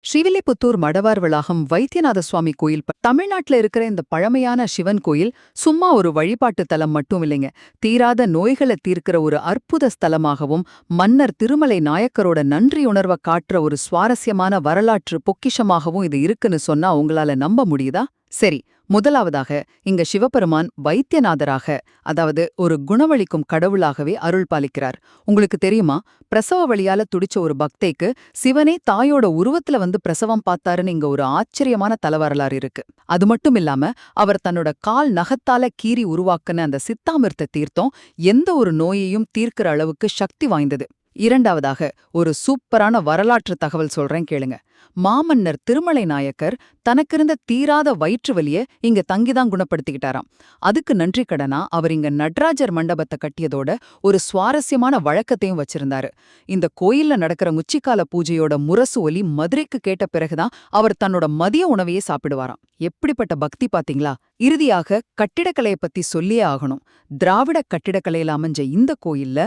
ஸ்ரீவில்லிபுத்தூர் மடவார் வளாகம் வைத்தியநாத சுவாமி கோயில் தமிழ்நாட்டுல இருக்கிற இந்த பழமையான சிவன் கோயில் சும்மா ஒரு வழிபாட்டு தலம் மட்டும் இல்லைங்க. தீராத நோய்களை தீர்க்கிற ஒரு அற்புத ஸ்தலமாகவும் மன்னர் திருமலை நாயக்கரோட நன்றியுணர்வை காட்டுற ஒரு சுவாரஸ்யமான வரலாற்று பொக்கிஷமாகவும் இது இருக்குன்னு சொன்னா உங்களால நம்ப முடியுதா? சரி, முதலாவதாக இங்க சிவபெருமான் வைத்தியநாதராக, அதாவது ஒரு குணவளிக்கும் கடவுளாகவே அருள் பாலிக்கிறார். உங்களுக்கு தெரியுமா, பிரசவ வழியால துடிச்ச ஒரு பக்தைக்கு சிவனே தாயோட உருவத்துல வந்து பிரசவம் பார்த்தாருன்னு இங்க ஒரு ஆச்சரியமான தலவரலாறு இருக்கு. அது மட்டும் இல்லாம அவர் தன்னோட கால் நகத்தால கீறி உருவாக்குன அந்த சித்தாமிர்த்த தீர்த்தம் எந்த ஒரு நோயையும் தீர்க்கிற அளவுக்கு சக்தி வாய்ந்தது. இரண்டாவதாக ஒரு சூப்பரான வரலாற்று தகவல் சொல்றேன் கேளுங்க. மாமன்னர் திருமலை நாயக்கர் தனக்கிருந்த தீராத வயிற்று வலிய இங்க தங்கிதான் குணப்படுத்திக்கிட்டாராம். அதுக்கு நன்றி கடனா அவர் இங்க நடராஜர் மண்டபத்தை கட்டியதோட ஒரு சுவாரஸ்யமான வழக்கத்தையும் வச்சிருந்தாரு. இந்த கோயில்ல நடக்கிற உச்சிக்கால பூஜையோட முரசு ஒலி மதுரைக்கு கேட்ட பிறகுதான் அவர் தன்னோட மதிய உணவையே சாப்பிடுவாராம். எப்படிப்பட்ட பக்தி பாத்தீங்களா? இறுதியாக கட்டிடக்கலையை பத்தி சொல்லியே ஆகணும். திராவிட கட்டிடக்கலையில அமைஞ்ச இந்த கோயில்ல